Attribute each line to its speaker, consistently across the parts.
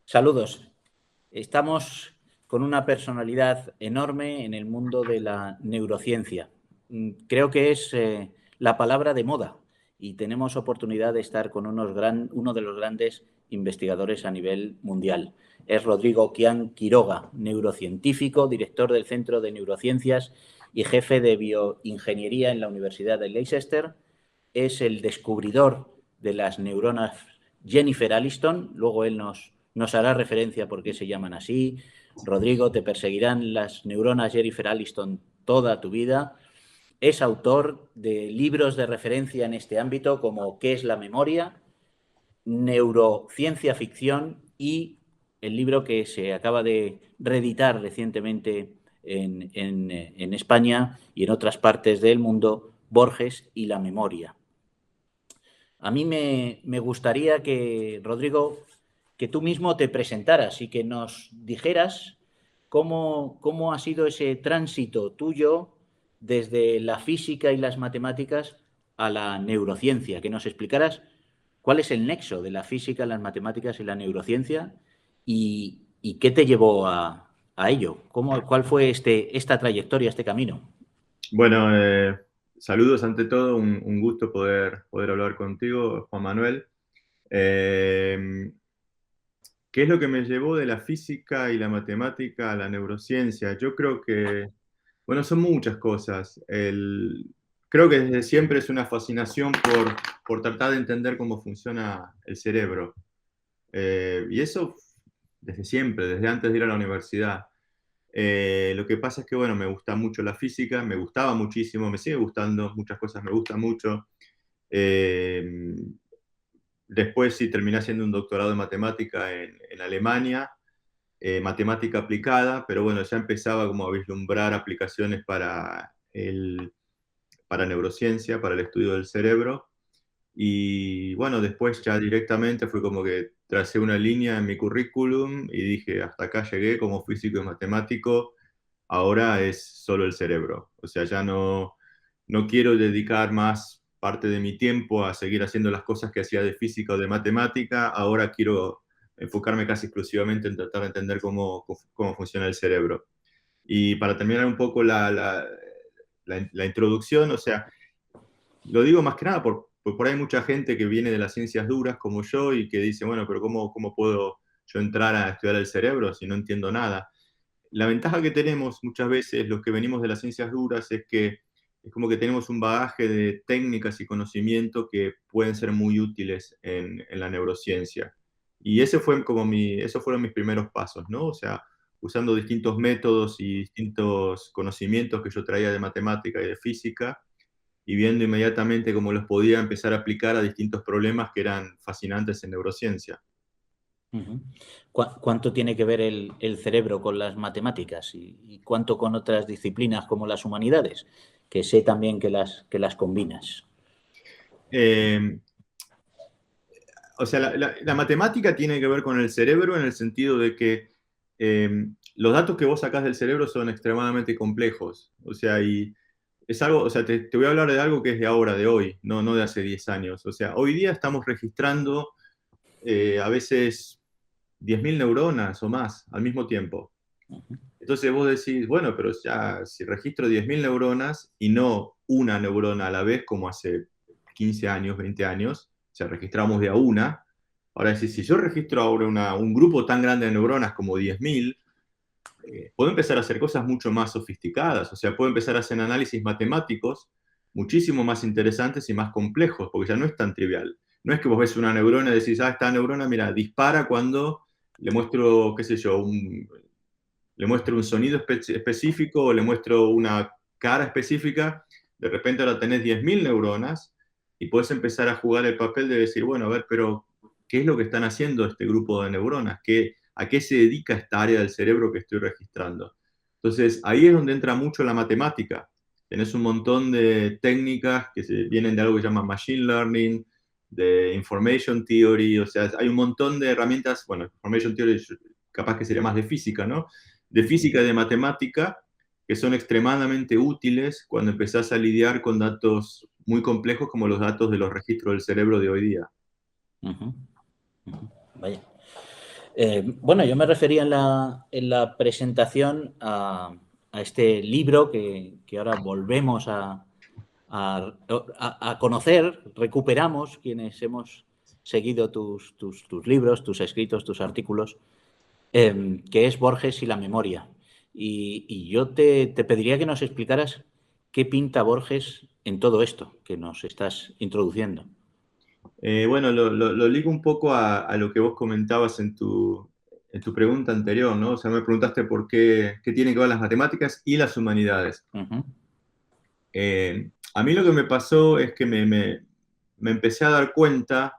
Speaker 1: Saludos. Estamos con una personalidad enorme en el mundo de la neurociencia. Creo que es la palabra de moda y tenemos oportunidad de estar con uno de los grandes investigadores a nivel mundial. Es Rodrigo Quián Quiroga, neurocientífico, director del Centro de Neurociencias y jefe de bioingeniería en la Universidad de Leicester. Es el descubridor de las neuronas Jennifer Aniston. Luego él nos hará referencia por qué se llaman así. Rodrigo, te perseguirán las neuronas Jennifer Aniston toda tu vida. Es autor de libros de referencia en este ámbito como ¿Qué es la memoria?, Neurociencia ficción y el libro que se acaba de reeditar recientemente en España y en otras partes del mundo, Borges y la memoria. A mí me gustaría que, Rodrigo, que tú mismo te presentaras y que nos dijeras cómo ha sido ese tránsito tuyo desde la física y las matemáticas a la neurociencia, que nos explicaras cuál es el nexo de la física, las matemáticas y la neurociencia y qué te llevó a ello. ¿Cuál fue esta trayectoria, este camino?
Speaker 2: Bueno, saludos ante todo, un gusto poder hablar contigo, Juan Manuel. Eh, ¿Qué es lo que me llevó de la física y la matemática a la neurociencia? Yo creo que, bueno, son muchas cosas. Creo que desde siempre es una fascinación por tratar de entender cómo funciona el cerebro. Y eso desde siempre, desde antes de ir a la universidad. Lo que pasa es que, bueno, me gusta mucho la física, me gustaba muchísimo, me sigue gustando, muchas cosas me gustan mucho. Eh, Después sí terminé haciendo un doctorado en matemática en Alemania, matemática aplicada, pero bueno, ya empezaba como a vislumbrar aplicaciones para neurociencia, para el estudio del cerebro. Y bueno, después ya directamente fue como que tracé una línea en mi currículum y dije, hasta acá llegué como físico y matemático, ahora es solo el cerebro. O sea, ya no quiero dedicar más parte de mi tiempo a seguir haciendo las cosas que hacía de física o de matemática, ahora quiero enfocarme casi exclusivamente en tratar de entender cómo funciona el cerebro. Y para terminar un poco la introducción, o sea, lo digo más que nada por ahí hay mucha gente que viene de las ciencias duras como yo y que dice, bueno, pero ¿cómo puedo yo entrar a estudiar el cerebro si no entiendo nada? La ventaja que tenemos muchas veces los que venimos de las ciencias duras es que es como que tenemos un bagaje de técnicas y conocimiento que pueden ser muy útiles en la neurociencia. Y esos fueron mis primeros pasos, ¿no? O sea, usando distintos métodos y distintos conocimientos que yo traía de matemática y de física, y viendo inmediatamente cómo los podía empezar a aplicar a distintos problemas que eran fascinantes en neurociencia.
Speaker 1: Uh-huh. ¿Cuánto tiene que ver el cerebro con las matemáticas y cuánto con otras disciplinas como las humanidades? Que sé también que las combinas.
Speaker 2: Eh, o sea, la matemática tiene que ver con el cerebro en el sentido de que los datos que vos sacás del cerebro son extremadamente complejos. O sea, y es algo, o sea, te voy a hablar de algo que es de ahora, de hoy, no de hace 10 años. O sea, hoy día estamos registrando a veces 10.000 neuronas o más al mismo tiempo.
Speaker 1: Uh-huh.
Speaker 2: Entonces vos decís, bueno, pero ya si registro 10.000 neuronas y no una neurona a la vez como hace 15 años, 20 años, o sea, registramos de a una. Ahora decís, si yo registro ahora un grupo tan grande de neuronas como 10.000, puedo empezar a hacer cosas mucho más sofisticadas, o sea, puedo empezar a hacer análisis matemáticos muchísimo más interesantes y más complejos, porque ya no es tan trivial. No es que vos ves una neurona y decís, esta neurona, mira, dispara cuando le muestro, qué sé yo, le muestro un sonido específico o le muestro una cara específica, de repente ahora tenés 10.000 neuronas y puedes empezar a jugar el papel de decir, bueno, a ver, pero ¿qué es lo que están haciendo este grupo de neuronas? ¿A qué se dedica esta área del cerebro que estoy registrando? Entonces, ahí es donde entra mucho la matemática. Tenés un montón de técnicas que vienen de algo que se llama Machine Learning, de Information Theory, o sea, hay un montón de herramientas, bueno, Information Theory capaz que sería más de física, ¿no? De física y de matemática que son extremadamente útiles cuando empezás a lidiar con datos muy complejos como los datos de los registros del cerebro de hoy día.
Speaker 1: Uh-huh. Uh-huh. Vaya. Bueno, yo me refería en la presentación a este libro que ahora volvemos a conocer, recuperamos quienes hemos seguido tus libros, tus escritos, tus artículos, que es Borges y la memoria. Y yo te pediría que nos explicaras qué pinta Borges en todo esto que nos estás introduciendo.
Speaker 2: Bueno, lo ligo un poco a lo que vos comentabas en tu pregunta anterior, ¿no? O sea, me preguntaste por qué tienen que ver las matemáticas y las humanidades.
Speaker 1: Ujú,
Speaker 2: A mí lo que me pasó es que me empecé a dar cuenta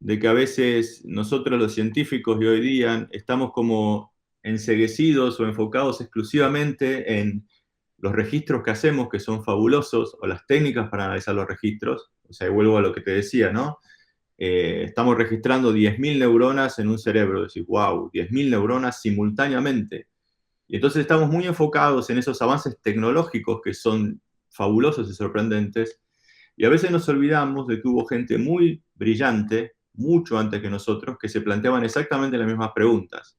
Speaker 2: de que a veces nosotros los científicos de hoy día estamos como enceguecidos o enfocados exclusivamente en los registros que hacemos, que son fabulosos, o las técnicas para analizar los registros. O sea, y vuelvo a lo que te decía, ¿no? Estamos registrando 10.000 neuronas en un cerebro. Decís, wow, 10.000 neuronas simultáneamente. Y entonces estamos muy enfocados en esos avances tecnológicos que son fabulosos y sorprendentes. Y a veces nos olvidamos de que hubo gente muy brillante, mucho antes que nosotros, que se planteaban exactamente las mismas preguntas.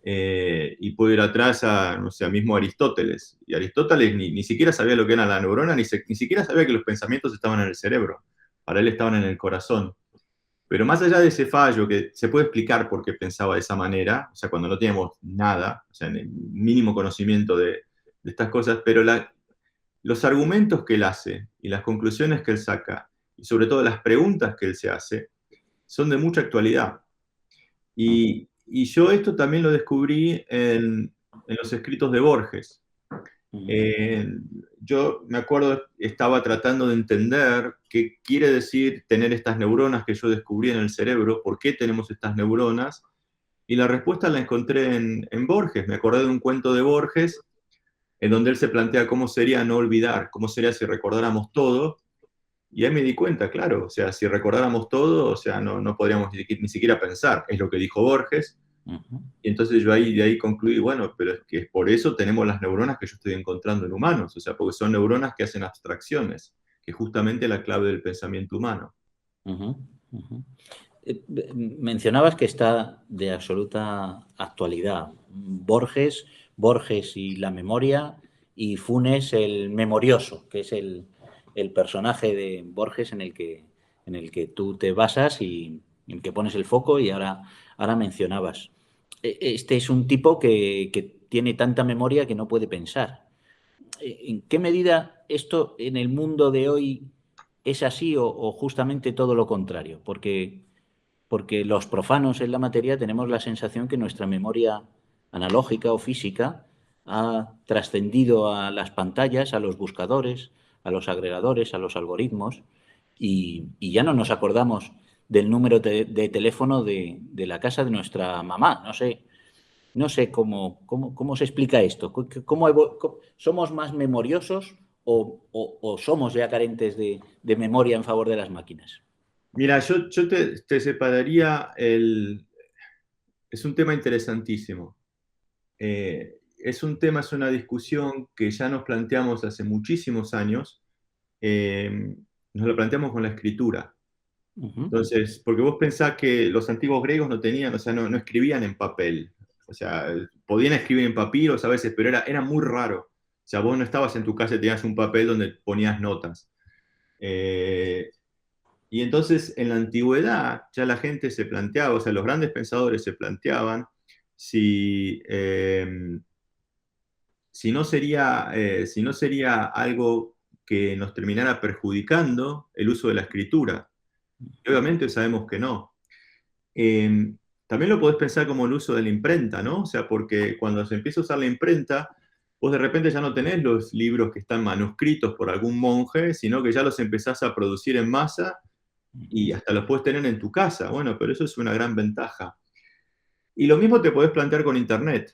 Speaker 2: Y puedo ir atrás a, no sé, a mismo Aristóteles. Y Aristóteles ni siquiera sabía lo que era la neurona, ni siquiera sabía que los pensamientos estaban en el cerebro. Para él estaban en el corazón. Pero más allá de ese fallo, que se puede explicar por qué pensaba de esa manera, o sea, cuando no teníamos nada, o sea, el mínimo conocimiento de estas cosas, pero los argumentos que él hace y las conclusiones que él saca, y sobre todo las preguntas que él se hace, son de mucha actualidad.
Speaker 1: ujú,
Speaker 2: Y yo esto también lo descubrí en los escritos de Borges.
Speaker 1: ujú,
Speaker 2: Eh, yo me acuerdo, estaba tratando de entender qué quiere decir tener estas neuronas que yo descubrí en el cerebro, por qué tenemos estas neuronas, y la respuesta la encontré en Borges. Me acordé de un cuento de Borges en donde él se plantea cómo sería no olvidar, cómo sería si recordáramos todo, y ahí me di cuenta, claro, o sea, si recordáramos todo, o sea, no podríamos ni siquiera pensar, es lo que dijo Borges.
Speaker 1: ujú,
Speaker 2: Y entonces yo de ahí concluí, bueno, pero es que por eso tenemos las neuronas que yo estoy encontrando en humanos, o sea, porque son neuronas que hacen abstracciones, que es justamente la clave del pensamiento humano.
Speaker 1: ujú, ujú. Mencionabas que está de absoluta actualidad. Borges y la memoria, y Funes el memorioso, que es el personaje de Borges en el que tú te basas y en el que pones el foco y ahora mencionabas. Este es un tipo que tiene tanta memoria que no puede pensar. ¿En qué medida esto en el mundo de hoy es así o justamente todo lo contrario? Porque los profanos en la materia tenemos la sensación que nuestra memoria analógica o física ha trascendido a las pantallas, a los buscadores, a los agregadores, a los algoritmos, y ya no nos acordamos del número de teléfono de la casa de nuestra mamá. No sé cómo se explica esto. ¿Somos más memoriosos o somos ya carentes de memoria en favor de las máquinas?
Speaker 2: Mira, yo te separaría es un tema interesantísimo. Es un tema, es una discusión que ya nos planteamos hace muchísimos años. Nos lo planteamos con la escritura.
Speaker 1: Ujú,
Speaker 2: Entonces, porque vos pensás que los antiguos griegos no tenían, o sea, no escribían en papel. O sea, podían escribir en papiros a veces, pero era muy raro. O sea, vos no estabas en tu casa y tenías un papel donde ponías notas. Eh, y entonces, en la antigüedad, ya la gente se planteaba, o sea, los grandes pensadores se planteaban si, si no sería algo que nos terminara perjudicando el uso de la escritura. Y obviamente sabemos que no. Eh, También lo podés pensar como el uso de la imprenta, ¿no? O sea, porque cuando se empieza a usar la imprenta, vos de repente ya no tenés los libros que están manuscritos por algún monje, sino que ya los empezás a producir en masa y hasta los puedes tener en tu casa. Bueno, pero eso es una gran ventaja. Y lo mismo te podés plantear con Internet.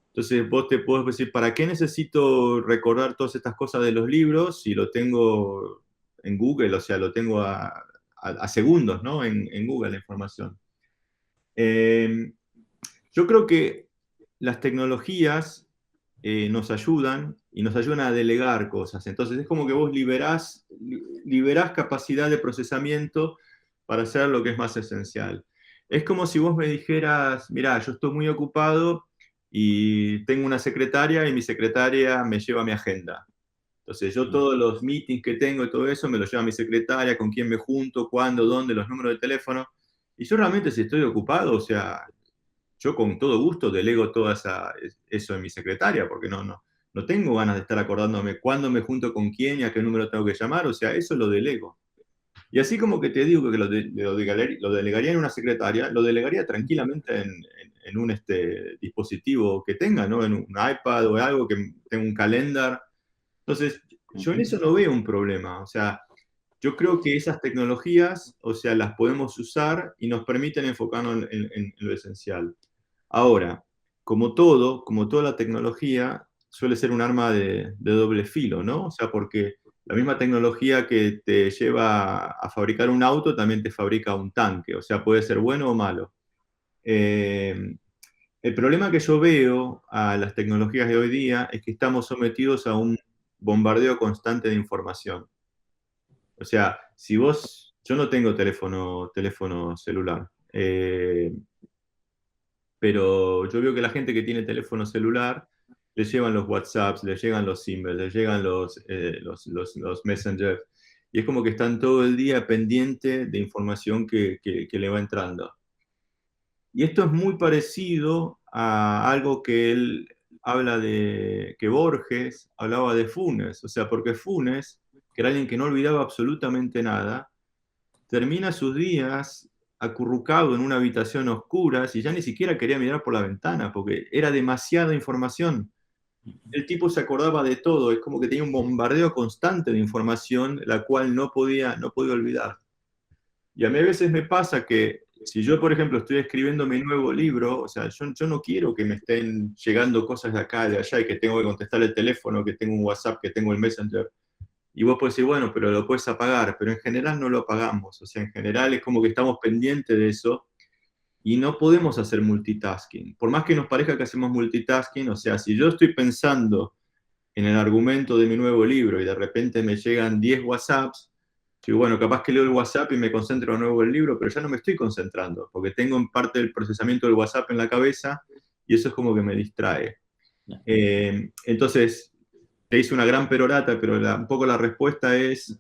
Speaker 2: Entonces vos te podés decir, ¿para qué necesito recordar todas estas cosas de los libros si lo tengo en Google? O sea, lo tengo a segundos, ¿no? En Google la información. Eh, yo creo que las tecnologías nos ayudan y nos ayudan a delegar cosas. Entonces es como que vos liberás capacidad de procesamiento para hacer lo que es más esencial. Es como si vos me dijeras, mirá, yo estoy muy ocupado y tengo una secretaria y mi secretaria me lleva mi agenda. Entonces yo todos los meetings que tengo y todo eso me lo lleva mi secretaria, con quién me junto, cuándo, dónde, los números de teléfono. Y yo realmente si estoy ocupado, o sea, yo con todo gusto delego todo eso en mi secretaria, porque no tengo ganas de estar acordándome cuándo me junto con quién y a qué número tengo que llamar, o sea, eso lo delego. Y así como que te digo que lo delegaría en una secretaria, lo delegaría tranquilamente en un dispositivo que tenga, ¿no? En un iPad o algo que tenga un calendar. Entonces, yo en eso no veo un problema. O sea, yo creo que esas tecnologías, o sea, las podemos usar y nos permiten enfocarnos en lo esencial. Ahora, como toda la tecnología, suele ser un arma de doble filo, ¿no? O sea, porque la misma tecnología que te lleva a fabricar un auto también te fabrica un tanque, o sea, puede ser bueno o malo. Eh, el problema que yo veo a las tecnologías de hoy día es que estamos sometidos a un bombardeo constante de información. O sea, si vos, yo no tengo teléfono celular, pero yo veo que la gente que tiene teléfono celular le llevan los WhatsApps, le llegan los emails, le llegan los Messengers, y es como que están todo el día pendiente de información que le va entrando. Y esto es muy parecido a algo que él habla de, que Borges hablaba de Funes, o sea, porque Funes, que era alguien que no olvidaba absolutamente nada, termina sus días acurrucado en una habitación oscura y ya ni siquiera quería mirar por la ventana porque era demasiada información. El tipo se acordaba de todo, es como que tenía un bombardeo constante de información, la cual no podía olvidar. Y a mí a veces me pasa que si yo, por ejemplo, estoy escribiendo mi nuevo libro, o sea, yo no quiero que me estén llegando cosas de acá, de allá, y que tengo que contestar el teléfono, que tengo un WhatsApp, que tengo el Messenger. Y vos podés decir, bueno, pero lo puedes apagar, pero en general no lo apagamos. O sea, en general es como que estamos pendientes de eso y no podemos hacer multitasking. Por más que nos parezca que hacemos multitasking, o sea, si yo estoy pensando en el argumento de mi nuevo libro y de repente me llegan 10 WhatsApps, digo, bueno, capaz que leo el WhatsApp y me concentro de nuevo en el libro, pero ya no me estoy concentrando, porque tengo en parte el procesamiento del WhatsApp en la cabeza y eso es como que me distrae. Entonces, te hice una gran perorata, pero un poco la respuesta es,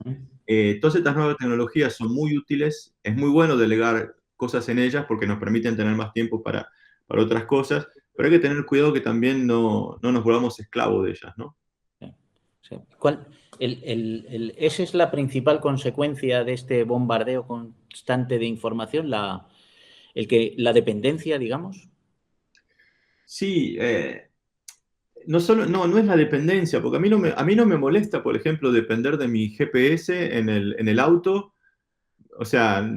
Speaker 2: todas estas nuevas tecnologías son muy útiles, es muy bueno delegar cosas en ellas porque nos permiten tener más tiempo para otras cosas, pero hay que tener cuidado que también no nos volvamos esclavos de ellas, ¿no?
Speaker 1: Sí. ¿Esa es la principal consecuencia de este bombardeo constante de información, la dependencia, digamos?
Speaker 2: Sí, no es la dependencia, porque a mí no me molesta, por ejemplo, depender de mi GPS en el auto. O sea,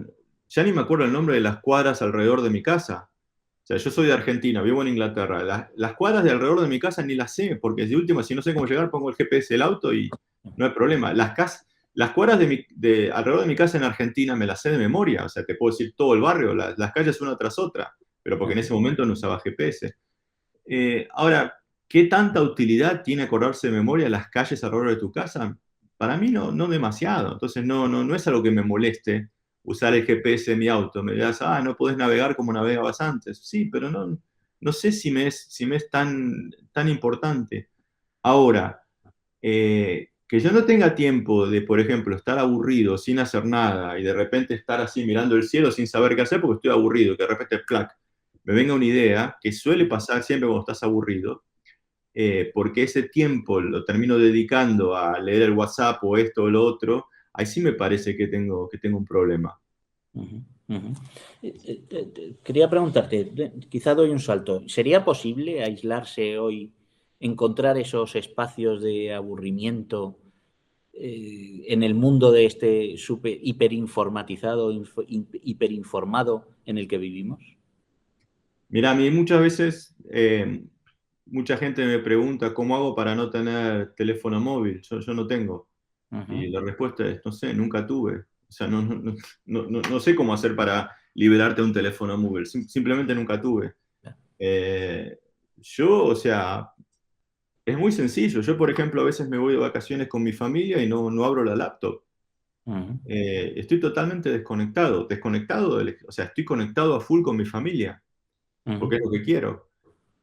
Speaker 2: ya ni me acuerdo el nombre de las cuadras alrededor de mi casa. O sea, yo soy de Argentina, vivo en Inglaterra. Las cuadras de alrededor de mi casa ni las sé, porque de última, si no sé cómo llegar, pongo el GPS del auto y no hay problema. Las cuadras alrededor de mi casa en Argentina me las sé de memoria. O sea, te puedo decir todo el barrio, las calles una tras otra, pero porque en ese momento no usaba GPS. Ahora, ¿qué tanta utilidad tiene acordarse de memoria las calles alrededor de tu casa? Para mí no demasiado. Entonces no es algo que me moleste usar el GPS de mi auto. Me dirás, no podés navegar como navegabas antes. Sí, pero no sé si me es tan importante. Ahora, que yo no tenga tiempo de, por ejemplo, estar aburrido sin hacer nada y de repente estar así mirando el cielo sin saber qué hacer porque estoy aburrido, que de repente, ¡plac!, me venga una idea, que suele pasar siempre cuando estás aburrido, porque ese tiempo lo termino dedicando a leer el WhatsApp o esto o lo otro, ahí sí me parece que tengo un problema.
Speaker 1: Ujú, ujú. Quería preguntarte, quizá doy un salto. ¿Sería posible aislarse hoy, encontrar esos espacios de aburrimiento en el mundo de este hiperinformatizado, hiperinformado en el que vivimos?
Speaker 2: Mira, a mí muchas veces mucha gente me pregunta cómo hago para no tener teléfono móvil. Yo no tengo. Y
Speaker 1: Ujú.
Speaker 2: la respuesta es, no sé, nunca tuve. O sea, no sé cómo hacer para liberarte de un teléfono móvil. Simplemente nunca tuve. Eh, o sea, es muy sencillo. Yo, por ejemplo, a veces me voy de vacaciones con mi familia y no abro la laptop.
Speaker 1: Ujú,
Speaker 2: Estoy totalmente desconectado, o sea, estoy conectado a full con mi familia,
Speaker 1: ujú,
Speaker 2: porque es lo que quiero.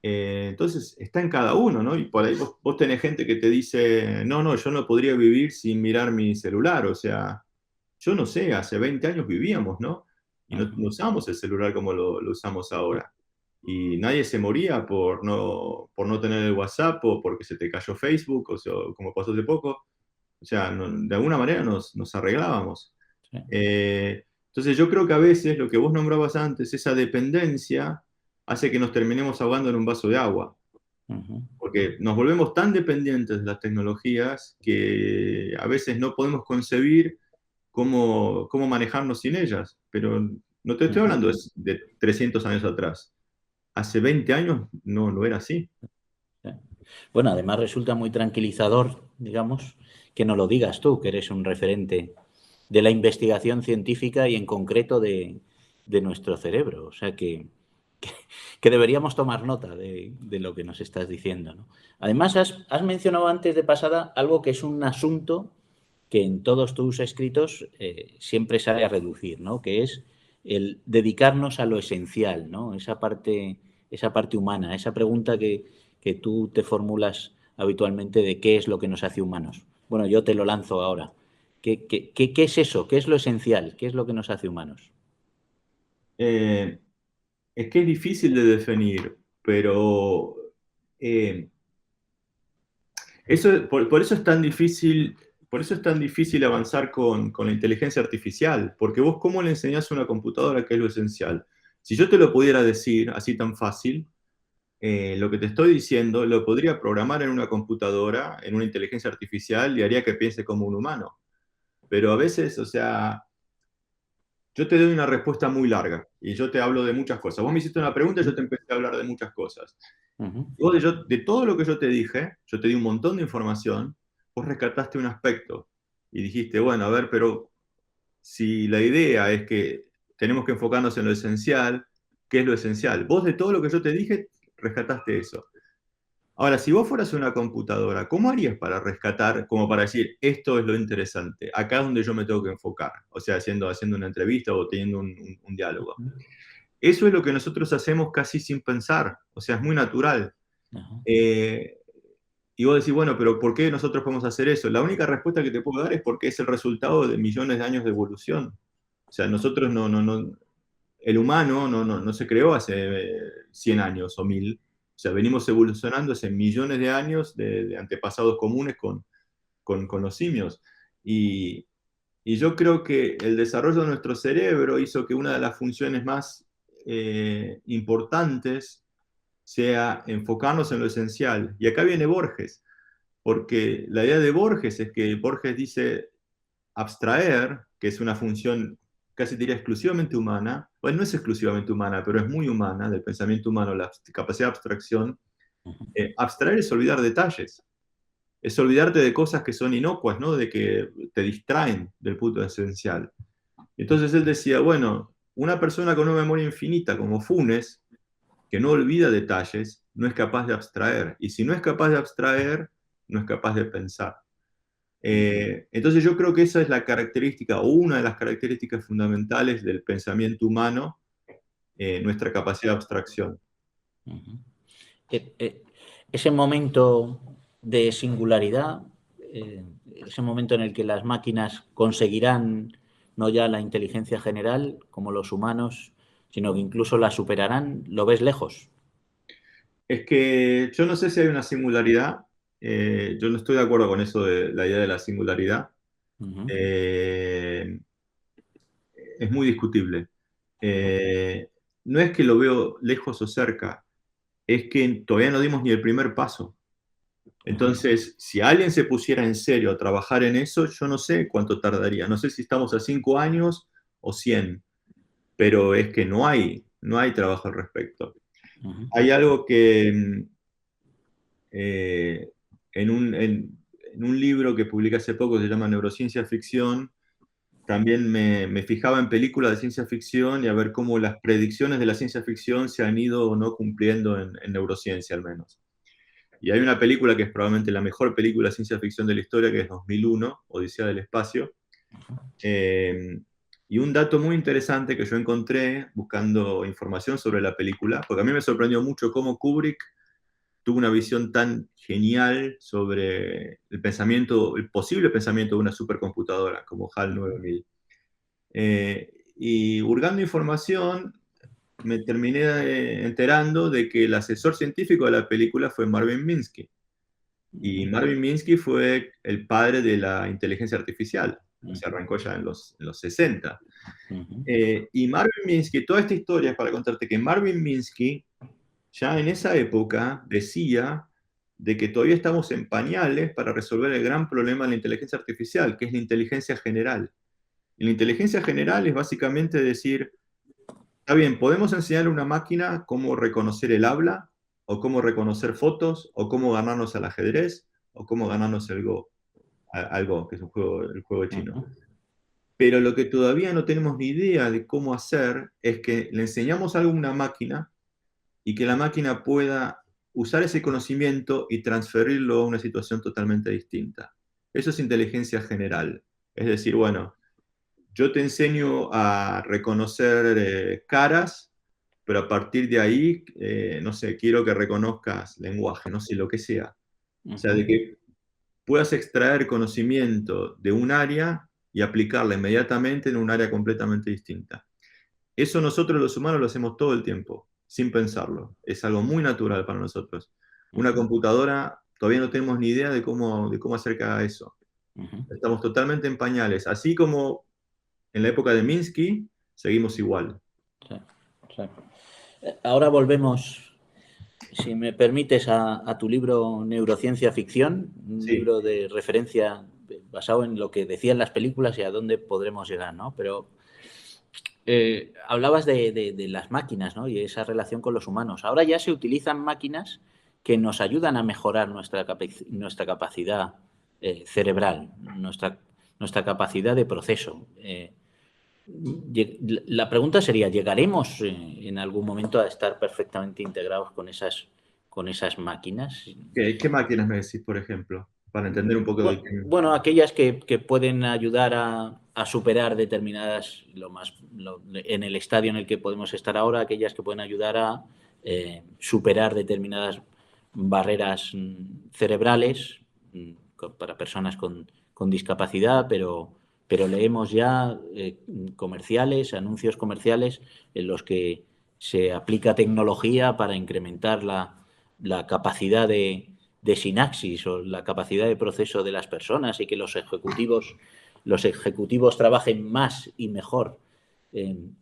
Speaker 2: Entonces, está en cada uno, ¿no? Y por ahí vos tenés gente que te dice, no, no, yo no podría vivir sin mirar mi celular, o sea, yo no sé, hace 20 años vivíamos, ¿no? Y no,
Speaker 1: ujú.
Speaker 2: no usábamos el celular como lo usamos ahora. Y nadie se moría por no tener el WhatsApp o porque se te cayó Facebook, o sea, como pasó hace poco. O sea, de alguna manera nos arreglábamos.
Speaker 1: Sí,
Speaker 2: Entonces yo creo que a veces lo que vos nombrabas antes, esa dependencia, hace que nos terminemos ahogando en un vaso de agua.
Speaker 1: ujú,
Speaker 2: Porque nos volvemos tan dependientes de las tecnologías que a veces no podemos concebir cómo manejarnos sin ellas. Pero no te estoy
Speaker 1: ujú.
Speaker 2: hablando de 300 años atrás. Hace 20 años no era así.
Speaker 1: Sí. Bueno, además resulta muy tranquilizador, digamos, que no lo digas tú, que eres un referente de la investigación científica y en concreto de nuestro cerebro. O sea que, que deberíamos tomar nota de lo que nos estás diciendo, ¿no? Además, has mencionado antes de pasada algo que es un asunto que en todos tus escritos siempre sale a reducir, ¿no? Que es el dedicarnos a lo esencial, ¿no? Esa parte humana, esa pregunta que tú te formulas habitualmente de qué es lo que nos hace humanos. Bueno, yo te lo lanzo ahora. ¿Qué es eso? ¿Qué es lo esencial? ¿Qué es lo que nos hace humanos?
Speaker 2: Eh, es que es difícil de definir, pero eh, por eso es tan difícil, por eso es tan difícil avanzar con la inteligencia artificial, porque vos cómo le enseñás a una computadora qué es lo esencial. Si yo te lo pudiera decir así tan fácil, lo que te estoy diciendo lo podría programar en una computadora, en una inteligencia artificial y haría que piense como un humano. Pero a veces, o sea, yo te doy una respuesta muy larga y yo te hablo de muchas cosas. Vos me hiciste una pregunta y yo te empecé a hablar de muchas cosas.
Speaker 1: Ujú,
Speaker 2: De todo lo que yo te dije, yo te di un montón de información, vos rescataste un aspecto y dijiste, bueno, a ver, pero si la idea es que tenemos que enfocarnos en lo esencial, ¿qué es lo esencial? Vos de todo lo que yo te dije, rescataste eso. Ahora, si vos fueras una computadora, ¿cómo harías para rescatar, como para decir, esto es lo interesante, acá es donde yo me tengo que enfocar? O sea, haciendo una entrevista o teniendo un diálogo.
Speaker 1: ujú,
Speaker 2: Eso es lo que nosotros hacemos casi sin pensar, o sea, es muy natural.
Speaker 1: ajá,
Speaker 2: Eh, y vos decís, bueno, pero ¿por qué nosotros podemos hacer eso? La única respuesta que te puedo dar es porque es el resultado de millones de años de evolución. O sea, nosotros el humano no se creó hace 100 años o 1000. O sea, venimos evolucionando hace millones de años de antepasados comunes con los simios. Y, y yo creo que el desarrollo de nuestro cerebro hizo que una de las funciones más importantes sea enfocarnos en lo esencial. Y acá viene Borges, porque la idea de Borges es que Borges dice abstraer, que es una función casi diría exclusivamente humana, bueno, no es exclusivamente humana, pero es muy humana, del pensamiento humano, la capacidad de abstracción.
Speaker 1: ujú,
Speaker 2: Abstraer es olvidar detalles, es olvidarte de cosas que son inocuas, ¿no? De que te distraen del punto esencial. Entonces él decía, bueno, una persona con una memoria infinita como Funes, que no olvida detalles, no es capaz de abstraer. Y si no es capaz de abstraer, no es capaz de pensar.
Speaker 1: ujú,
Speaker 2: Entonces yo creo que esa es la característica o una de las características fundamentales del pensamiento humano, nuestra capacidad de abstracción.
Speaker 1: ujú. E- e- Ese momento de singularidad, ese momento en el que las máquinas conseguirán no ya la inteligencia general como los humanos, sino que incluso la superarán, ¿lo ves lejos?
Speaker 2: Es que yo no sé si hay una singularidad, yo no estoy de acuerdo con eso de la idea de la singularidad.
Speaker 1: Ujú,
Speaker 2: Eh, es muy discutible. Eh, no es que lo veo lejos o cerca, es que todavía no dimos ni el primer paso.
Speaker 1: ujú,
Speaker 2: Entonces, si alguien se pusiera en serio a trabajar en eso, yo no sé cuánto tardaría. No sé si estamos a 5 años o 100, pero es que no hay trabajo al respecto.
Speaker 1: ujú,
Speaker 2: Hay algo que eh, en un libro que publiqué hace poco, se llama Neurociencia Ficción, también me fijaba en películas de ciencia ficción y a ver cómo las predicciones de la ciencia ficción se han ido o no cumpliendo en neurociencia al menos. Y hay una película que es probablemente la mejor película de ciencia ficción de la historia, que es 2001, Odisea del Espacio, Y un dato muy interesante que yo encontré buscando información sobre la película, porque a mí me sorprendió mucho cómo Kubrick tuvo una visión tan genial sobre el pensamiento, el posible pensamiento de una supercomputadora como HAL 9000. Y hurgando información, me terminé enterando de que el asesor científico de la película fue Marvin Minsky. Y Marvin Minsky fue el padre de la inteligencia artificial. Se arrancó ya en los 60. Y Marvin Minsky, toda esta historia es para contarte que Marvin Minsky ya en esa época decía de que todavía estamos en pañales para resolver el gran problema de la inteligencia artificial, que es la inteligencia general. Y la inteligencia general es básicamente decir, está bien, podemos enseñarle a una máquina cómo reconocer el habla, o cómo reconocer fotos, o cómo ganarnos al ajedrez, o cómo ganarnos el Go, al Go, que es un juego, el juego chino. Pero lo que todavía no tenemos ni idea de cómo hacer es que le enseñamos algo a una máquina y que la máquina pueda usar ese conocimiento y transferirlo a una situación totalmente distinta. Eso es inteligencia general. Es decir, bueno, yo te enseño a reconocer caras, pero a partir de ahí, no sé, quiero que reconozcas lenguaje, no sé, lo que sea. O sea, de que puedas extraer conocimiento de un área y aplicarla inmediatamente en un área completamente distinta. Eso nosotros los humanos lo hacemos todo el tiempo, sin pensarlo. Es algo muy natural para nosotros. Una computadora, todavía no tenemos ni idea de cómo hacer que haga eso. Estamos totalmente en pañales. Así como en la época de Minsky, seguimos igual.
Speaker 1: Sí, sí. Ahora volvemos, si me permites, a tu libro Neurociencia Ficción, un
Speaker 2: Sí.
Speaker 1: libro de referencia basado en lo que decían las películas y a dónde podremos llegar, ¿no? Pero hablabas de las máquinas, ¿no? Y esa relación con los humanos. Ahora ya se utilizan máquinas que nos ayudan a mejorar nuestra capacidad cerebral, nuestra capacidad de proceso. La pregunta sería, ¿llegaremos en algún momento a estar perfectamente integrados con esas máquinas?
Speaker 2: ¿Qué máquinas me decís, por ejemplo? Para entender un poco del tema.
Speaker 1: Bueno, aquellas que pueden ayudar a superar determinadas, en el estadio en el que podemos estar ahora, aquellas que pueden ayudar a superar determinadas barreras cerebrales para personas con discapacidad, pero leemos ya comerciales, anuncios comerciales en los que se aplica tecnología para incrementar la capacidad de sinapsis o la capacidad de proceso de las personas y que los ejecutivos trabajen más y mejor.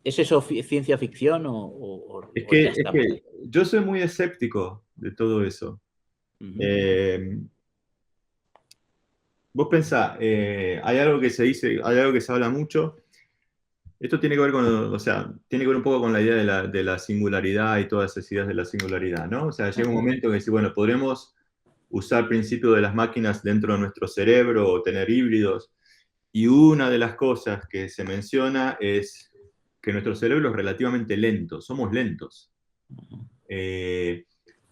Speaker 1: ¿Es eso ciencia ficción o ya
Speaker 2: Es
Speaker 1: estamos
Speaker 2: que
Speaker 1: ahí?
Speaker 2: yo soy muy escéptico de todo eso.
Speaker 1: Uh-huh.
Speaker 2: Eh, Vos pensá, hay algo que se dice, hay algo que se habla mucho. Esto tiene que ver con, o sea, tiene que ver un poco con la idea de la singularidad y todas esas ideas de la singularidad, ¿no? O sea, llega un
Speaker 1: Uh-huh.
Speaker 2: momento que dice, bueno, podremos usar el principio de las máquinas dentro de nuestro cerebro o tener híbridos. Y una de las cosas que se menciona es que nuestro cerebro es relativamente lento, somos lentos. Eh,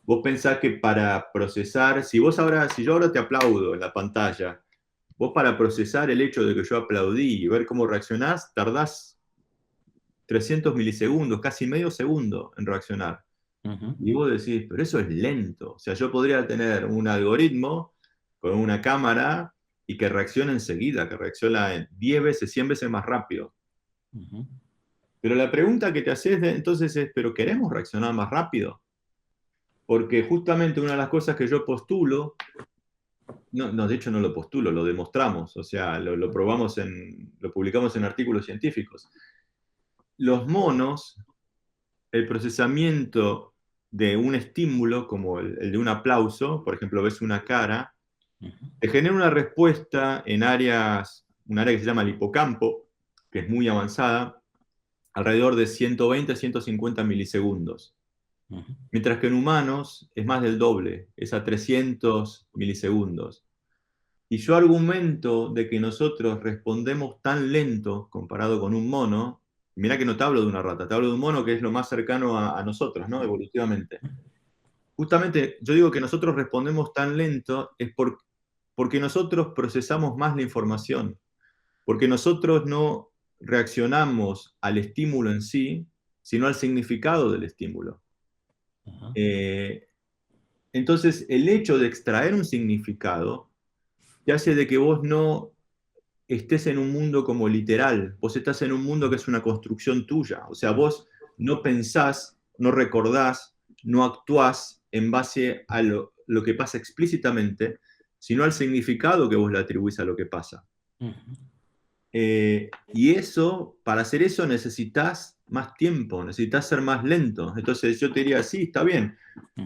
Speaker 2: Vos pensás que para procesar, si yo ahora te aplaudo en la pantalla, vos para procesar el hecho de que yo aplaudí y ver cómo reaccionás, tardás 300 milisegundos, casi medio segundo en reaccionar.
Speaker 1: Uh-huh.
Speaker 2: Y vos decís, pero eso es lento. O sea, yo podría tener un algoritmo con una cámara y que reaccione enseguida, que reacciona en 10 veces, 100 veces más rápido.
Speaker 1: Uh-huh.
Speaker 2: Pero la pregunta que te haces entonces es, ¿pero queremos reaccionar más rápido? Porque justamente una de las cosas que yo postulo, no, de hecho no lo postulo, lo demostramos, o sea, lo probamos lo publicamos en artículos científicos. Los monos, el procesamiento de un estímulo como el de un aplauso, por ejemplo, ves una cara, te genera una respuesta en un área que se llama el hipocampo, que es muy avanzada, alrededor de 120 a 150 milisegundos.
Speaker 1: Uh-huh.
Speaker 2: Mientras que en humanos es más del doble, es a 300 milisegundos. Y yo argumento de que nosotros respondemos tan lento comparado con un mono, mira que no te hablo de una rata, te hablo de un mono que es lo más cercano a nosotros, ¿no? Evolutivamente. Justamente yo digo que nosotros respondemos tan lento es porque nosotros procesamos más la información. porque nosotros no reaccionamos al estímulo en sí, sino al significado del estímulo.
Speaker 1: Ajá.
Speaker 2: Eh, entonces, el hecho de extraer un significado te hace de que vos no estés en un mundo como literal, vos estás en un mundo que es una construcción tuya, o sea, vos no pensás, no recordás, no actuás en base a lo que pasa explícitamente, sino al significado que vos le atribuís a lo que pasa.
Speaker 1: Ujú.
Speaker 2: Y eso, para hacer eso necesitas más tiempo, necesitas ser más lento. Entonces yo te diría, sí, está bien.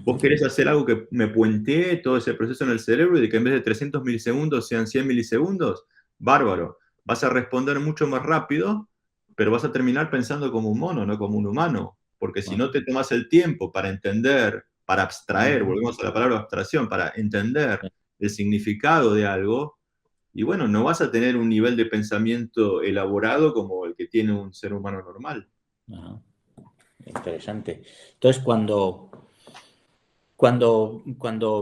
Speaker 2: Vos
Speaker 1: Ujú.
Speaker 2: querés hacer algo que me puentee todo ese proceso en el cerebro y de que en vez de 300 milisegundos sean 100 milisegundos, bárbaro. Vas a responder mucho más rápido, pero vas a terminar pensando como un mono, no como un humano. Porque si
Speaker 1: Bueno,
Speaker 2: no te tomas el tiempo para entender, para abstraer, volvemos a la palabra abstracción, para entender el significado de algo, y bueno, no vas a tener un nivel de pensamiento elaborado como el que tiene un ser humano normal.
Speaker 1: ajá. Interesante. Entonces, cuando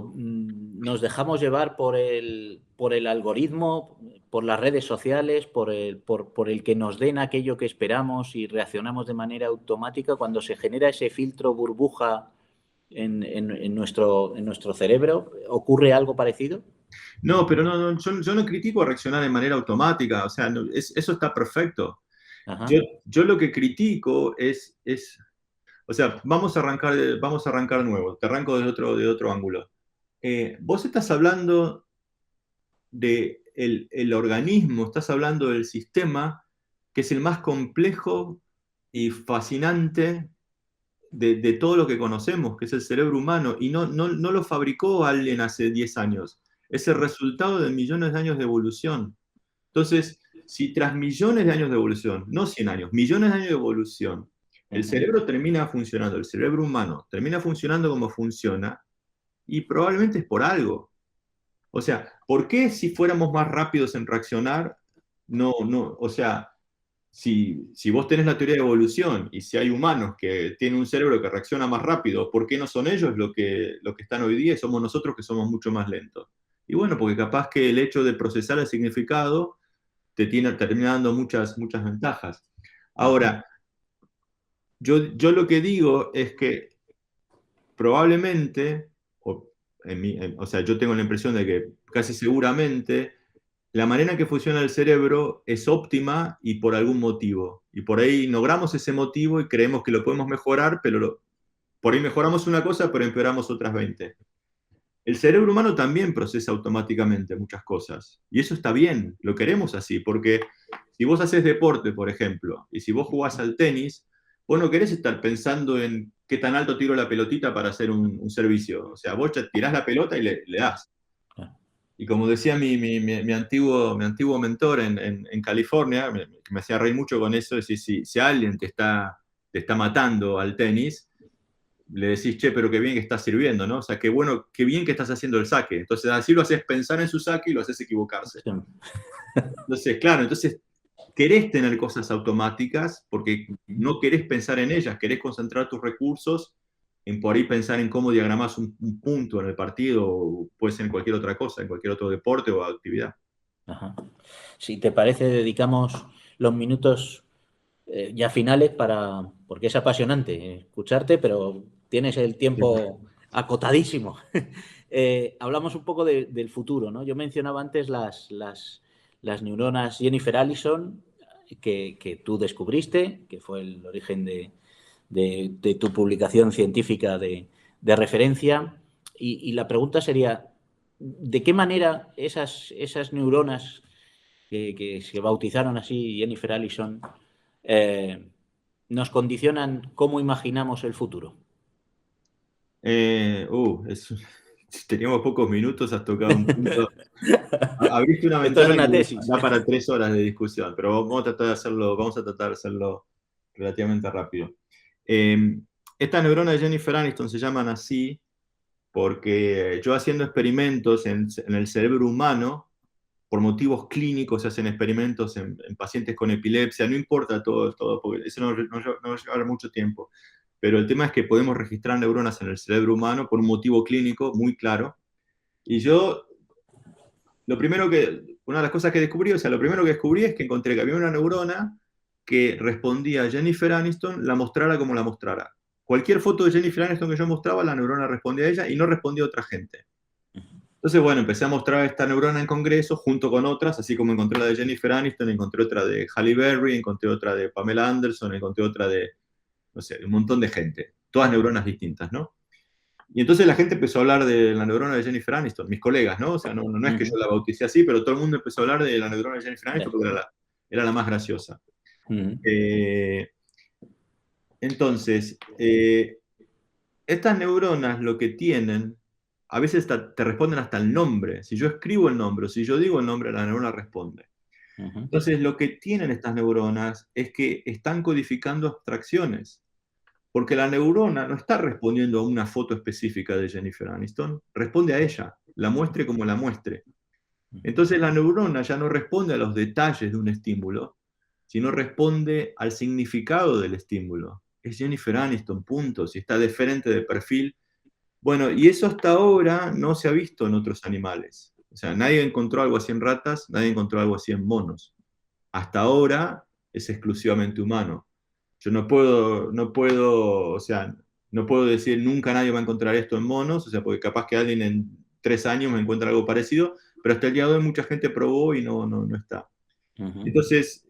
Speaker 1: nos dejamos llevar por el algoritmo, por las redes sociales, por el que nos den aquello que esperamos y reaccionamos de manera automática, cuando se genera ese filtro burbuja en nuestro cerebro, ¿ocurre algo parecido?
Speaker 2: No, pero yo no critico reaccionar de manera automática, o sea, eso está perfecto. Yo,
Speaker 1: Ajá.
Speaker 2: yo lo que critico o sea, vamos a arrancar nuevo, te arranco de otro ángulo. Vos estás hablando de el organismo, estás hablando del sistema que es el más complejo y fascinante de todo lo que conocemos, que es el cerebro humano, y no lo fabricó alguien hace 10 años, es el resultado de millones de años de evolución. Entonces, si tras millones de años de evolución, no 100 años, millones de años de evolución, el
Speaker 1: Ujú.
Speaker 2: cerebro termina funcionando, el cerebro humano termina funcionando como funciona, y probablemente es por algo. O sea, ¿por qué si fuéramos más rápidos en reaccionar, o sea, si vos tenés la teoría de evolución y si hay humanos que tienen un cerebro que reacciona más rápido, ¿por qué no son ellos lo que están hoy día y somos nosotros que somos mucho más lentos? Y bueno, porque capaz que el hecho de procesar el significado termina dando muchas ventajas.
Speaker 1: Ujú.
Speaker 2: Ahora, yo lo que digo es que probablemente, o sea, yo tengo la impresión de que casi seguramente la manera en que funciona el cerebro es óptima y por algún motivo. Y por ahí logramos ese motivo y creemos que lo podemos mejorar, pero por ahí mejoramos una cosa, pero empeoramos otras 20. El cerebro humano también procesa automáticamente muchas cosas. Y eso está bien, lo queremos así, porque si vos haces deporte, por ejemplo, y si vos jugás al tenis, vos no querés estar pensando en qué tan alto tiro la pelotita para hacer un servicio. O sea, vos tirás la pelota y le das. Y como decía mi antiguo mentor en California, que me hacía reír mucho con eso, es decir, si alguien te está matando al tenis, le decís, che, pero qué bien que estás sirviendo, ¿no? O sea, qué bueno, qué bien que estás haciendo el saque. Entonces, así lo haces pensar en su saque y lo haces equivocarse.
Speaker 1: Sí.
Speaker 2: Entonces, claro, entonces querés tener cosas automáticas porque
Speaker 1: Ujú.
Speaker 2: no querés pensar en ellas, querés concentrar tus recursos en por ahí pensar en cómo diagramas un punto en el partido, o puede ser en cualquier otra cosa, en cualquier otro deporte o actividad.
Speaker 1: Ajá. Si te parece, dedicamos los minutos ya finales porque es apasionante escucharte, pero tienes el tiempo acotadísimo. Hablamos un poco del futuro, ¿no? Yo mencionaba antes las neuronas Jennifer Allison que tú descubriste, que fue el origen de tu publicación científica de referencia. Y la pregunta sería, ¿de qué manera esas neuronas que se bautizaron así, Jennifer Allison, eh, nos condicionan cómo imaginamos el futuro?
Speaker 2: Eh, uh, es- si teníamos pocos minutos, has tocado un punto. Abriste una
Speaker 1: Esto es
Speaker 2: ventana
Speaker 1: una
Speaker 2: que
Speaker 1: tesis.
Speaker 2: da para 3 horas de discusión, pero vamos a tratar de hacerlo relativamente rápido. Estas neuronas de Jennifer Aniston se llaman así porque yo haciendo experimentos en el cerebro humano, por motivos clínicos se hacen experimentos en pacientes con epilepsia, no importa todo porque eso no va a llevar mucho tiempo, pero el tema es que podemos registrar neuronas en el cerebro humano por un motivo clínico muy claro, y yo una de las cosas que descubrí, o sea, lo primero que descubrí es que encontré que había una neurona que respondía a Jennifer Aniston, la mostrara como la mostrara. Cualquier foto de Jennifer Aniston que yo mostraba, la neurona respondía a ella y no respondía a otra gente. Entonces, bueno, empecé a mostrar esta neurona en congreso junto con otras, así como encontré la de Jennifer Aniston, encontré otra de Halle Berry, encontré otra de Pamela Anderson, encontré otra de, no sé, de un montón de gente. Todas neuronas distintas, ¿no? Y entonces la gente empezó a hablar de la neurona de Jennifer Aniston, mis colegas, ¿no? O sea, no es que yo la bauticé así, pero todo el mundo empezó a hablar de la neurona de Jennifer Aniston porque era la más graciosa. Entonces, estas neuronas lo que tienen, a veces te responden hasta el nombre. Si yo escribo el nombre o si yo digo el nombre, la neurona responde. Entonces, lo que tienen estas neuronas es que están codificando abstracciones. Porque la neurona no está respondiendo a una foto específica de Jennifer Aniston, responde a ella, la muestre como la muestre. Entonces la neurona ya no responde a los detalles de un estímulo, sino responde al significado del estímulo. Es Jennifer Aniston, punto, si está diferente de perfil. Bueno, y eso hasta ahora no se ha visto en otros animales. O sea, nadie encontró algo así en ratas, nadie encontró algo así en monos. Hasta ahora es exclusivamente humano. Yo o sea, no puedo decir nunca nadie va a encontrar esto en monos, o sea, porque capaz que alguien en 3 años me encuentra algo parecido, pero hasta el día de hoy mucha gente probó y no está. Entonces,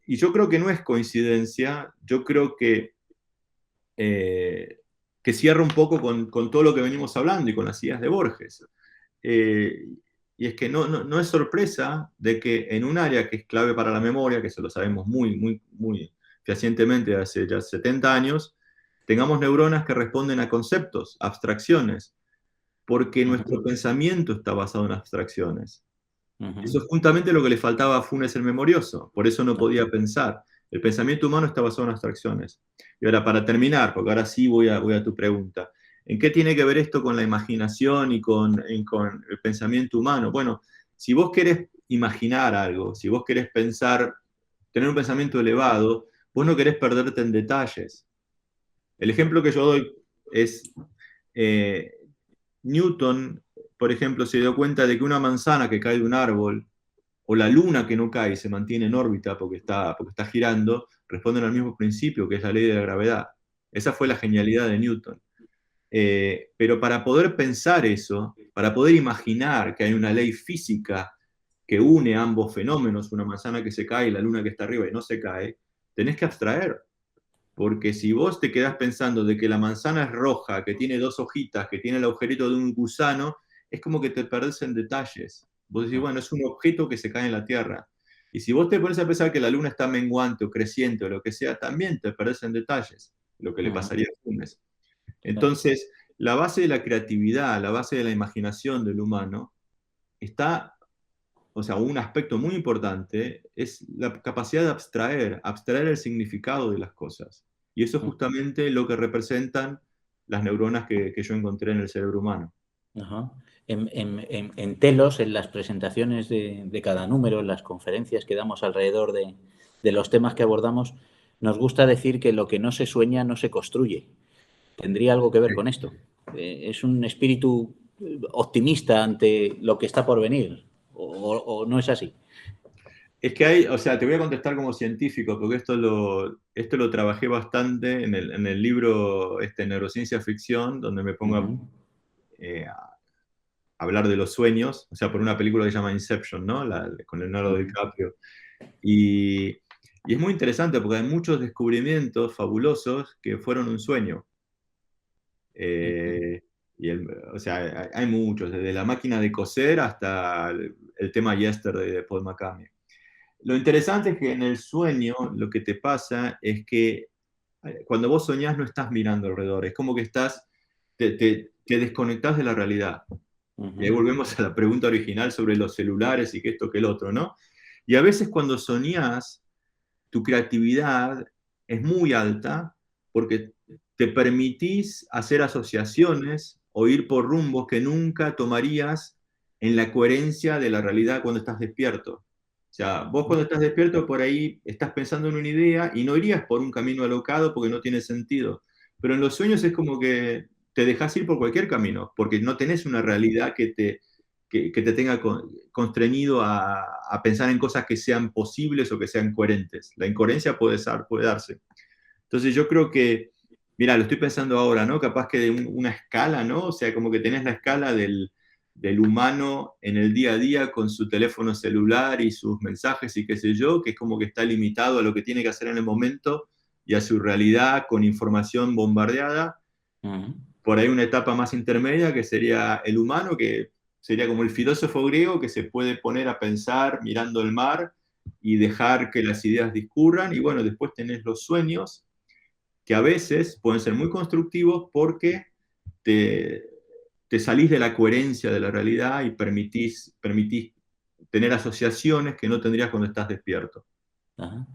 Speaker 2: y yo creo que no es coincidencia, yo creo que cierra un poco con todo lo que venimos hablando y con las ideas de Borges. Y es que no es sorpresa de que en un área que es clave para la memoria, que eso lo sabemos muy fehacientemente hace ya 70 años, tengamos neuronas que responden a conceptos, abstracciones, porque nuestro pensamiento está basado en abstracciones. Eso es justamente lo que le faltaba a Funes el Memorioso, por eso no podía pensar. El pensamiento humano está basado en abstracciones. Y ahora, para terminar, porque ahora sí voy a tu pregunta, ¿en qué tiene que ver esto con la imaginación y con el pensamiento humano? Bueno, si vos querés imaginar algo, si vos querés pensar, tener un pensamiento elevado, vos no querés perderte en detalles. El ejemplo que yo doy es Newton, por ejemplo, se dio cuenta de que una manzana que cae de un árbol o la luna que no cae y se mantiene en órbita porque está girando, responden al mismo principio, que es la ley de la gravedad. Esa fue la genialidad de Newton. Pero para poder pensar eso, para poder imaginar que hay una ley física que une ambos fenómenos, una manzana que se cae y la luna que está arriba y no se cae, tenés que abstraer. Porque si vos te quedás pensando de que la manzana es roja, que tiene 2 hojitas, que tiene el agujerito de un gusano, es como que te perdés en detalles. Vos decís, bueno, es un objeto que se cae en la Tierra. Y si vos te pones a pensar que la luna está menguante o creciente o lo que sea, también te perdés en detalles, lo que le pasaría a Funes. Entonces, la base de la creatividad, la base de la imaginación del humano, está, o sea, un aspecto muy importante es la capacidad de abstraer el significado de las cosas. Y eso es justamente lo que representan las neuronas que yo encontré en el cerebro humano.
Speaker 1: Ajá. En Telos, en las presentaciones de cada número, en las conferencias que damos alrededor de los temas que abordamos, nos gusta decir que lo que no se sueña no se construye. ¿Tendría algo que ver con esto? ¿Es un espíritu optimista ante lo que está por venir? ¿O no es así?
Speaker 2: Es que hay, o sea, te voy a contestar como científico, porque esto lo trabajé bastante en el libro Neurociencia Ficción, donde me pongo a hablar de los sueños, o sea, por una película que se llama Inception, ¿no? Con Leonardo DiCaprio. Y es muy interesante porque hay muchos descubrimientos fabulosos que fueron un sueño. O sea, hay muchos, desde la máquina de coser hasta el tema Yesterday de Paul McCartney. Lo interesante es que en el sueño lo que te pasa es que cuando vos soñás no estás mirando alrededor, es como que te desconectás de la realidad. Y ahí volvemos a la pregunta original sobre los celulares y que esto que el otro, ¿no? Y a veces cuando soñás, tu creatividad es muy alta porque te permitís hacer asociaciones o ir por rumbos que nunca tomarías en la coherencia de la realidad cuando estás despierto. O sea, vos cuando estás despierto por ahí estás pensando en una idea y no irías por un camino alocado porque no tiene sentido. Pero en los sueños es como que te dejas ir por cualquier camino, porque no tenés una realidad que que te tenga constreñido a pensar en cosas que sean posibles o que sean coherentes. La incoherencia puede darse. Entonces yo creo que, mira, lo estoy pensando ahora, ¿no? Capaz que de una escala, ¿no? O sea, como que tenés la escala del humano en el día a día con su teléfono celular y sus mensajes y qué sé yo, que es como que está limitado a lo que tiene que hacer en el momento y a su realidad con información bombardeada.
Speaker 1: Ujú.
Speaker 2: Por ahí una etapa más intermedia que sería el humano, que sería como el filósofo griego que se puede poner a pensar mirando el mar y dejar que las ideas discurran. Y bueno, después tenés los sueños, que a veces pueden ser muy constructivos porque te, te salís de la coherencia de la realidad y permitís tener asociaciones que no tendrías cuando estás despierto.
Speaker 1: Ajá.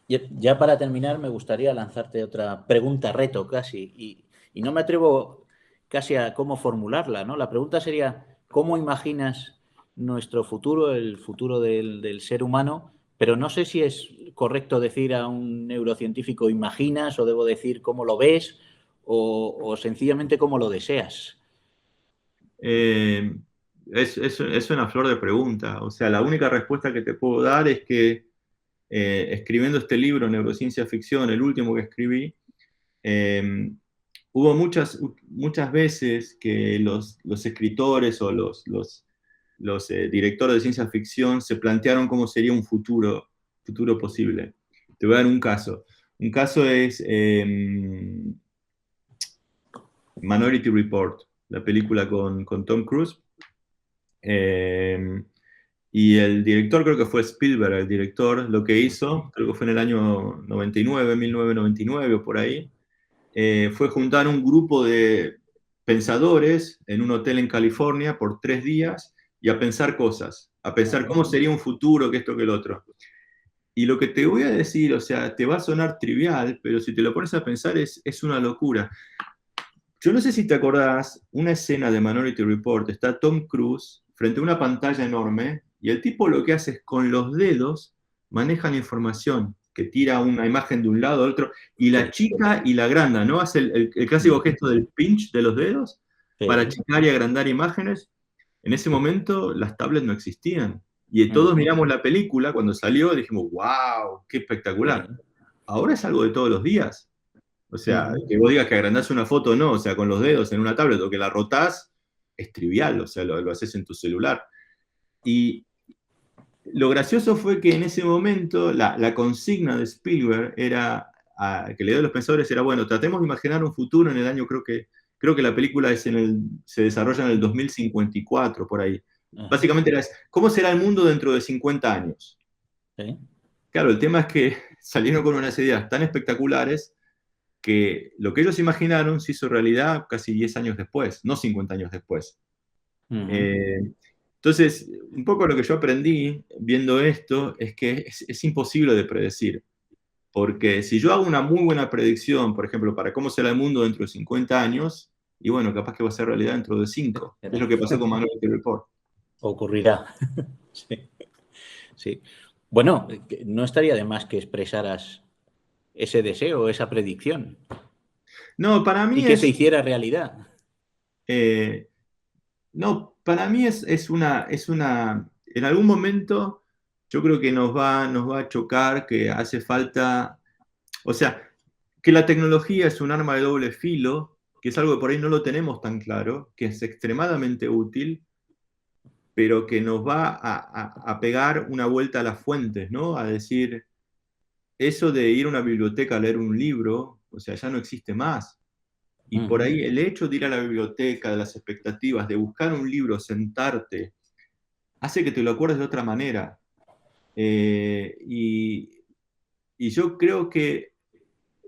Speaker 1: Ya para terminar, me gustaría lanzarte otra pregunta reto casi, y no me atrevo casi a cómo formularla, ¿no? La pregunta sería, ¿cómo imaginas nuestro futuro, el futuro del ser humano? Pero no sé si es correcto decir a un neurocientífico imaginas o debo decir cómo lo ves o sencillamente cómo lo deseas.
Speaker 2: Eh, es una flor de pregunta. O sea, la única respuesta que te puedo dar es que escribiendo este libro, Neurociencia Ficción, el último que escribí, eh, hubo muchas veces que los escritores o los directores de ciencia ficción se plantearon cómo sería un futuro posible. Te voy a dar un caso. Un caso es Minority Report, la película con Tom Cruise. Eh, y el director, creo que fue Spielberg, el director, lo que hizo, creo que fue en el año 99, 1999 o por ahí, fue juntar un grupo de pensadores en un hotel en California por 3 días y a pensar cosas, a pensar
Speaker 1: Ujú.
Speaker 2: cómo sería un futuro, que esto, que el otro. Y lo que te voy a decir, o sea, te va a sonar trivial, pero si te lo pones a pensar es una locura. Yo no sé si te acordás, una escena de Minority Report, está Tom Cruise frente a una pantalla enorme y el tipo lo que hace es con los dedos maneja la información, que tira una imagen de un lado al otro, y la
Speaker 1: Sí,
Speaker 2: chica y la agranda, ¿no? Hace el clásico gesto del pinch de los dedos para
Speaker 1: sí.
Speaker 2: achicar y agrandar imágenes. En ese momento las tablets no existían. Y todos
Speaker 1: Ujú.
Speaker 2: miramos la película cuando salió y dijimos, wow, qué espectacular.
Speaker 1: Sí.
Speaker 2: Ahora es algo de todos los días. O sea,
Speaker 1: Ujú.
Speaker 2: que vos digas que agrandás una foto o no, o sea, con los dedos en una tablet o que la rotás, es trivial, o sea, lo haces en tu celular. Y lo gracioso fue que en ese momento la consigna de Spielberg era, que le dio a los pensadores era, bueno, tratemos de imaginar un futuro en el año, creo que la película se desarrolla en el 2054, por ahí.
Speaker 1: Ajá.
Speaker 2: Básicamente era, ¿cómo será el mundo dentro de 50 años?
Speaker 1: Sí.
Speaker 2: Claro, el tema es que salieron con unas ideas tan espectaculares que lo que ellos imaginaron se hizo realidad casi 10 años después, no 50 años después.
Speaker 1: Ujú.
Speaker 2: Eh, entonces, un poco lo que yo aprendí viendo esto es que es imposible de predecir, porque si yo hago una muy buena predicción, por ejemplo, para cómo será el mundo dentro de 50 años, y bueno, capaz que va a ser realidad dentro de 5. Es lo que pasó con Minority Report.
Speaker 1: Ocurrirá. Sí, sí. Bueno, no estaría de más que expresaras ese deseo, esa predicción,
Speaker 2: No, para
Speaker 1: y
Speaker 2: mí
Speaker 1: que se hiciera realidad.
Speaker 2: eh, no, para mí en algún momento yo creo que nos va a chocar que hace falta, o sea, que la tecnología es un arma de doble filo, que es algo que por ahí no lo tenemos tan claro, que es extremadamente útil, pero que nos va a pegar una vuelta a las fuentes, ¿no? A decir, eso de ir a una biblioteca a leer un libro, o sea, ya no existe más. Y por
Speaker 1: Ujú.
Speaker 2: ahí el hecho de ir a la biblioteca, de las expectativas, de buscar un libro, sentarte, hace que te lo acuerdes de otra manera. Eh, y, y yo creo que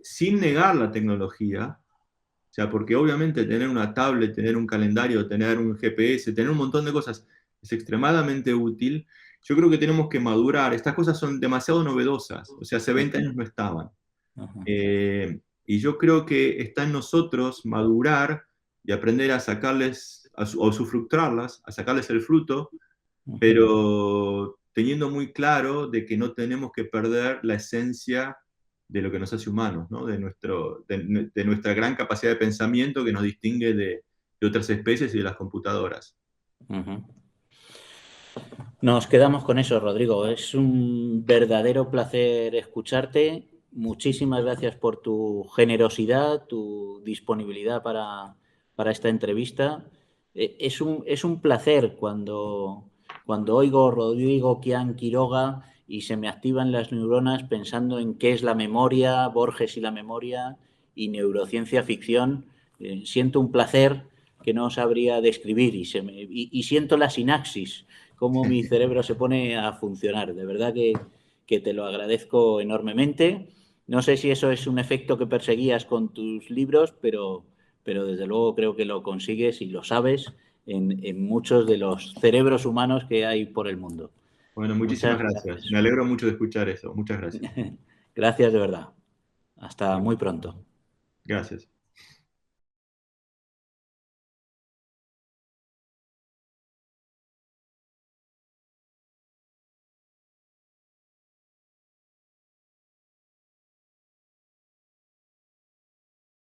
Speaker 2: sin negar la tecnología, o sea, porque obviamente tener una tablet, tener un calendario, tener un GPS, tener un montón de cosas es extremadamente útil. Yo creo que tenemos que madurar. Estas cosas son demasiado novedosas. O sea, hace 20 años no estaban.
Speaker 1: Ajá.
Speaker 2: Y yo creo que está en nosotros madurar y aprender a sacarles, o sufructuarlas, a sacarles el fruto,
Speaker 1: Ujú.
Speaker 2: pero teniendo muy claro de que no tenemos que perder la esencia de lo que nos hace humanos, ¿no? De nuestra gran capacidad de pensamiento que nos distingue de otras especies y de las computadoras.
Speaker 1: Ujú. Nos quedamos con eso, Rodrigo. Es un verdadero placer escucharte. Muchísimas gracias por tu generosidad, tu disponibilidad para esta entrevista. Es un placer cuando oigo Rodrigo Kian Quiroga y se me activan las neuronas pensando en qué es la memoria, Borges y la memoria y neurociencia ficción. Siento un placer que no sabría describir y siento la sinapsis cómo mi cerebro se pone a funcionar. De verdad que te lo agradezco enormemente. No sé si eso es un efecto que perseguías con tus libros, pero desde luego creo que lo consigues y lo sabes en muchos de los cerebros humanos que hay por el mundo.
Speaker 2: Bueno, muchísimas
Speaker 1: Muchas
Speaker 2: gracias.
Speaker 1: gracias.
Speaker 2: Me alegro mucho de escuchar eso. Muchas gracias.
Speaker 1: Gracias de verdad. Hasta muy pronto.
Speaker 2: Gracias.